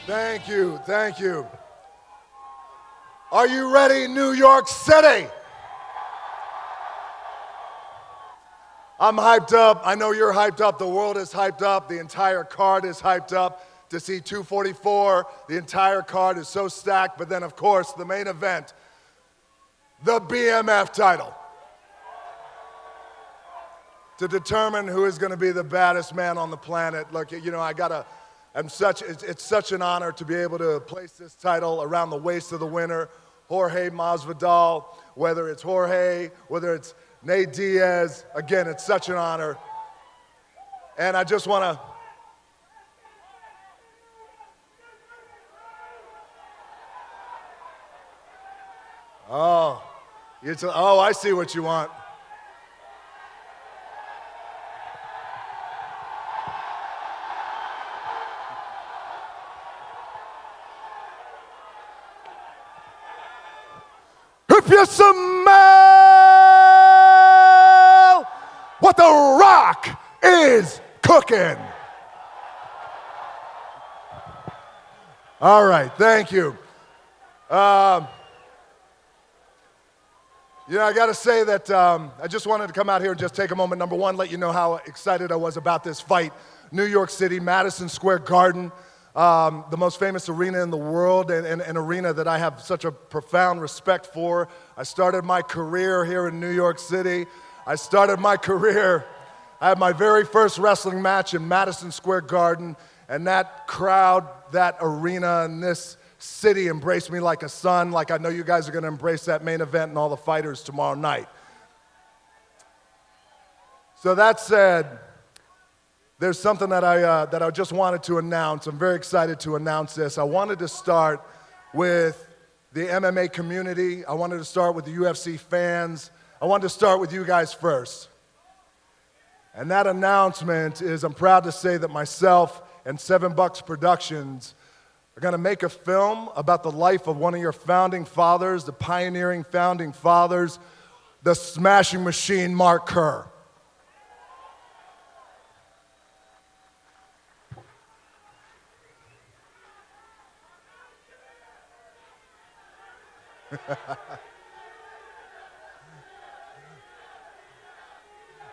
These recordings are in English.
Thank you, thank you. Are you ready, New York City? I'm hyped up. I know you're hyped up. The world is hyped up. The entire card is hyped up to see 244. The entire card is so stacked. But then, of course, the main event, the BMF title. To determine who is going to be the baddest man on the planet. Look, you know, it's such an honor to be able to place this title around the waist of the winner, Jorge Masvidal. Whether it's Jorge, whether it's Nate Diaz, again, it's such an honor. And I just want to I see what you want. If you smell what The Rock is cooking. All right, thank you. I got to say that I just wanted to come out here and just take a moment. Number one, let you know how excited I was about this fight. New York City, Madison Square Garden, the most famous arena in the world, and an arena that I have such a profound respect for. I started my career here in New York City. I had my very first wrestling match in Madison Square Garden, and that crowd, that arena, and this city embraced me like a son, like I know you guys are going to embrace that main event and all the fighters tomorrow night. So that said, there's something that I just wanted to announce. I'm very excited to announce this. I wanted to start with the MMA community. I wanted to start with the UFC fans. I wanted to start with you guys first. And that announcement is, I'm proud to say that myself and Seven Bucks Productions are going to make a film about the life of one of your founding fathers, the pioneering founding fathers, the smashing machine, Mark Kerr.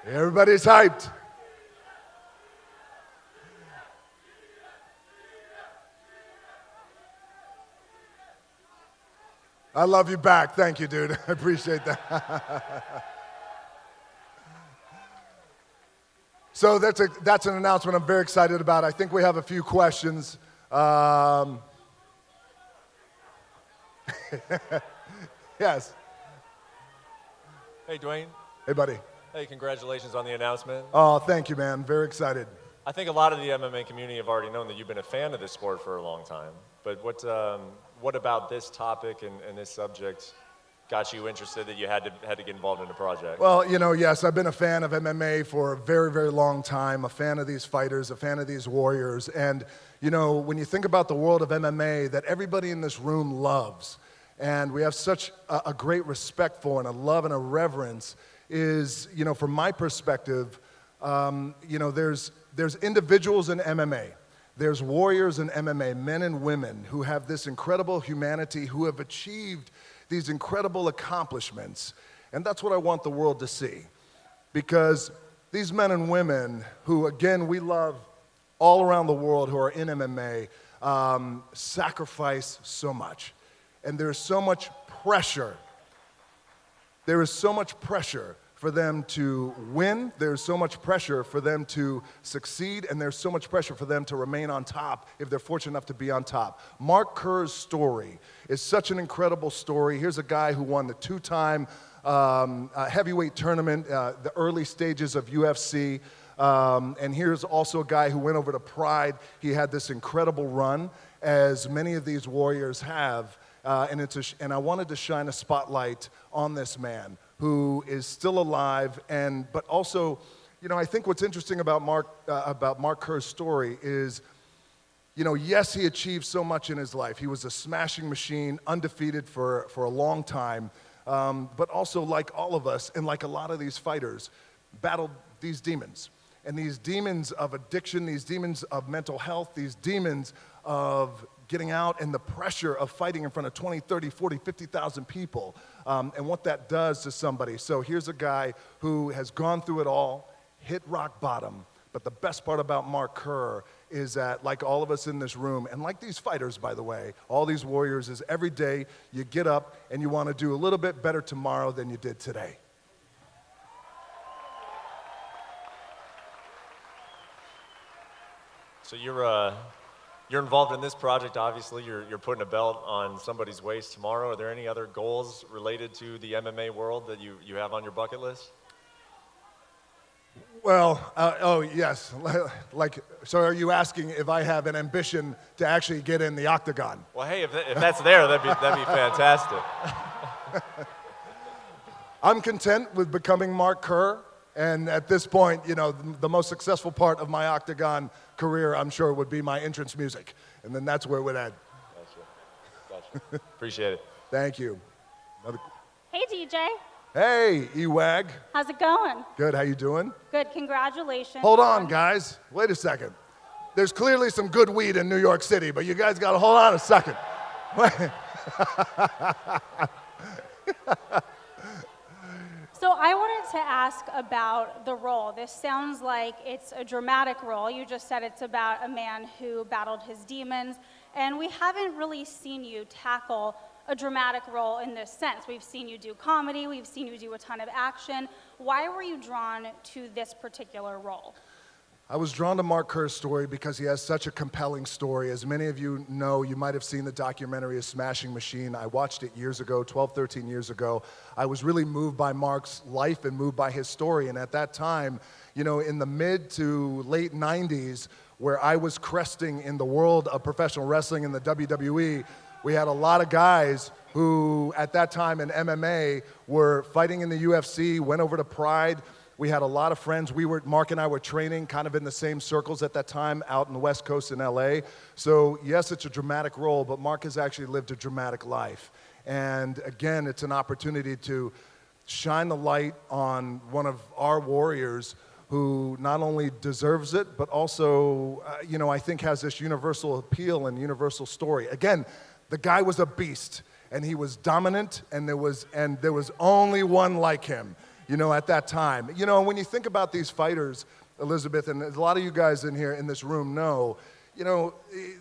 Everybody's hyped. I love you back. Thank you, dude. I appreciate that. So that's an announcement I'm very excited about. I think we have a few questions. Yes. Hey, Dwayne. Hey, buddy. Hey, congratulations on the announcement. Oh, thank you, man. Very excited. I think a lot of the MMA community have already known that you've been a fan of this sport for a long time. But what about this topic and this subject got you interested that you had to get involved in the project? Well, yes, I've been a fan of MMA for a very, very long time, a fan of these fighters, a fan of these warriors. And, when you think about the world of MMA that everybody in this room loves, and we have such a great respect for and a love and a reverence, is, from my perspective, there's individuals in MMA. There's warriors in MMA, men and women, who have this incredible humanity, who have achieved these incredible accomplishments. And that's what I want the world to see. Because these men and women who, again, we love all around the world who are in MMA, sacrifice so much. And there's so much pressure. There is so much pressure for them to win, there's so much pressure for them to succeed, and there's so much pressure for them to remain on top if they're fortunate enough to be on top. Mark Kerr's story is such an incredible story. Here's a guy who won the two-time heavyweight tournament, the early stages of UFC, and here's also a guy who went over to Pride. He had this incredible run, as many of these warriors have, and I wanted to shine a spotlight on this man who is still alive, but also, I think what's interesting about Mark Kerr's story is, yes, he achieved so much in his life. He was a smashing machine, undefeated for a long time, but also, like all of us, and like a lot of these fighters, battled these demons. And these demons of addiction, these demons of mental health, these demons of getting out and the pressure of fighting in front of 20, 30, 40, 50,000 people, and what that does to somebody. So here's a guy who has gone through it all, hit rock bottom. But the best part about Mark Kerr is that, like all of us in this room, and like these fighters, by the way, all these warriors, is every day you get up and you want to do a little bit better tomorrow than you did today. So you're involved in this project, obviously. You're putting a belt on somebody's waist tomorrow. Are there any other goals related to the MMA world that you have on your bucket list? Well, oh yes, so are you asking if I have an ambition to actually get in the octagon? Well, hey, if that's there, that'd be fantastic. I'm content with becoming Mark Kerr, and at this point, you know, the most successful part of my octagon career, I'm sure, would be my entrance music, and then that's where it would end. Gotcha. Appreciate it. Thank you. Hey, DJ. Hey, Ewag. How's it going? Good, how you doing? Good, congratulations. Hold on, guys. Wait a second. There's clearly some good weed in New York City, but you guys gotta hold on a second. So I wanted to ask about the role. This sounds like it's a dramatic role. You just said it's about a man who battled his demons, and we haven't really seen you tackle a dramatic role in this sense. We've seen you do comedy, we've seen you do a ton of action. Why were you drawn to this particular role? I was drawn to Mark Kerr's story because he has such a compelling story. As many of you know, you might have seen the documentary A Smashing Machine. I watched it years ago, 12, 13 years ago. I was really moved by Mark's life and moved by his story. And at that time, you know, in the mid to late 90s, where I was cresting in the world of professional wrestling in the WWE, we had a lot of guys who, at that time in MMA, were fighting in the UFC, went over to Pride. We had a lot of friends. Mark and I were training kind of in the same circles at that time out in the West Coast in LA. So yes, it's a dramatic role, but Mark has actually lived a dramatic life. And again, it's an opportunity to shine the light on one of our warriors who not only deserves it, but also, you know, I think has this universal appeal and universal story. Again, the guy was a beast, and he was dominant, and there was only one like him, you know, at that time. You know, when you think about these fighters, Elizabeth, and a lot of you guys in here in this room know, you know,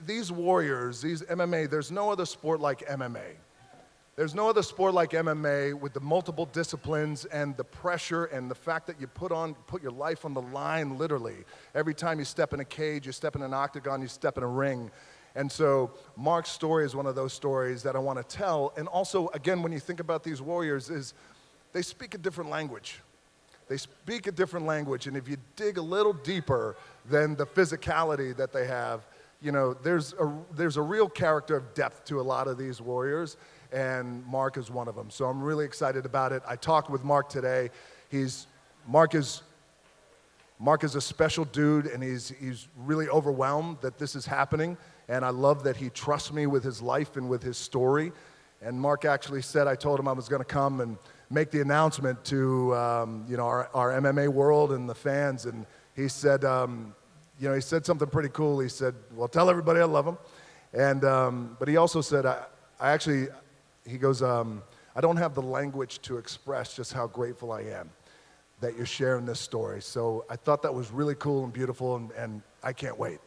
these warriors, these MMA, there's no other sport like MMA. There's no other sport like MMA with the multiple disciplines and the pressure and the fact that you put your life on the line, literally. Every time you step in a cage, you step in an octagon, you step in a ring. And so Mark's story is one of those stories that I want to tell. And also, again, when you think about these warriors, is they speak a different language. They speak a different language. And if you dig a little deeper than the physicality that they have, you know, there's a real character of depth to a lot of these warriors, and Mark is one of them. So I'm really excited about it. I talked with Mark today. Mark is a special dude, and he's really overwhelmed that this is happening. And I love that he trusts me with his life and with his story. And Mark actually said, I told him I was going to come and make the announcement to you know, our MMA world and the fans. And he said, you know, he said something pretty cool. He said, well, tell everybody I love them. And but he also said, he goes, I don't have the language to express just how grateful I am that you're sharing this story. So I thought that was really cool and beautiful, and I can't wait.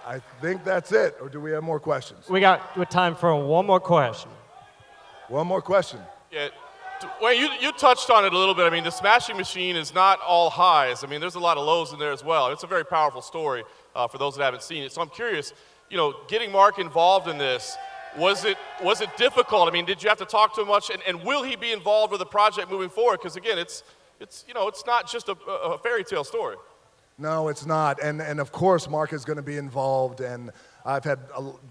I think that's it, or do we have more questions? We got time for one more question. One more question. Yeah, Dwayne, you touched on it a little bit. I mean, the Smashing Machine is not all highs. I mean, there's a lot of lows in there as well. It's a very powerful story for those that haven't seen it. So I'm curious, you know, getting Mark involved in this, was it difficult? I mean, did you have to talk to him much? And will he be involved with the project moving forward? Because again, it's you know, it's not just a fairy tale story. No, it's not. And of course, Mark is going to be involved. And I've had,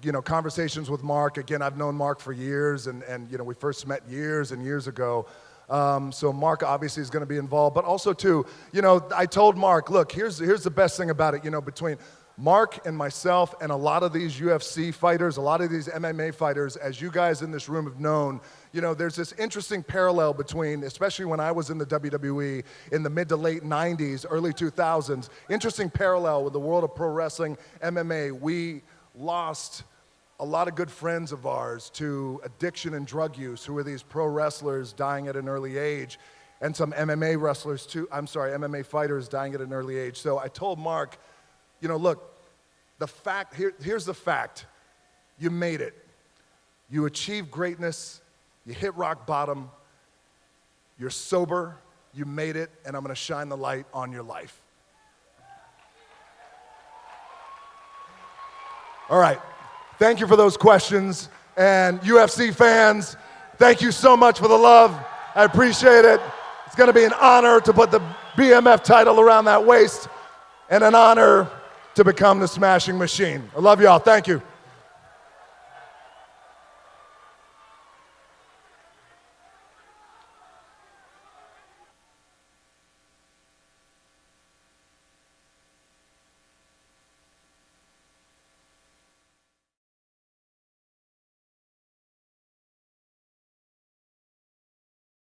you know, conversations with Mark. Again, I've known Mark for years, and you know, we first met years and years ago. So Mark obviously is going to be involved. But also, too, you know, I told Mark, look, here's the best thing about it. You know, between Mark and myself and a lot of these UFC fighters, a lot of these MMA fighters, as you guys in this room have known, you know, there's this interesting parallel between, especially when I was in the WWE in the mid to late 90s, early 2000s, interesting parallel with the world of pro wrestling, MMA. We lost a lot of good friends of ours to addiction and drug use, who were these pro wrestlers dying at an early age, and some MMA fighters dying at an early age. So I told Mark, you know, look, here's the fact. You made it. You achieved greatness. You hit rock bottom. You're sober. You made it, and I'm going to shine the light on your life. All right. Thank you for those questions. And UFC fans, thank you so much for the love. I appreciate it. It's going to be an honor to put the BMF title around that waist, and an honor to become the Smashing Machine. I love y'all. Thank you.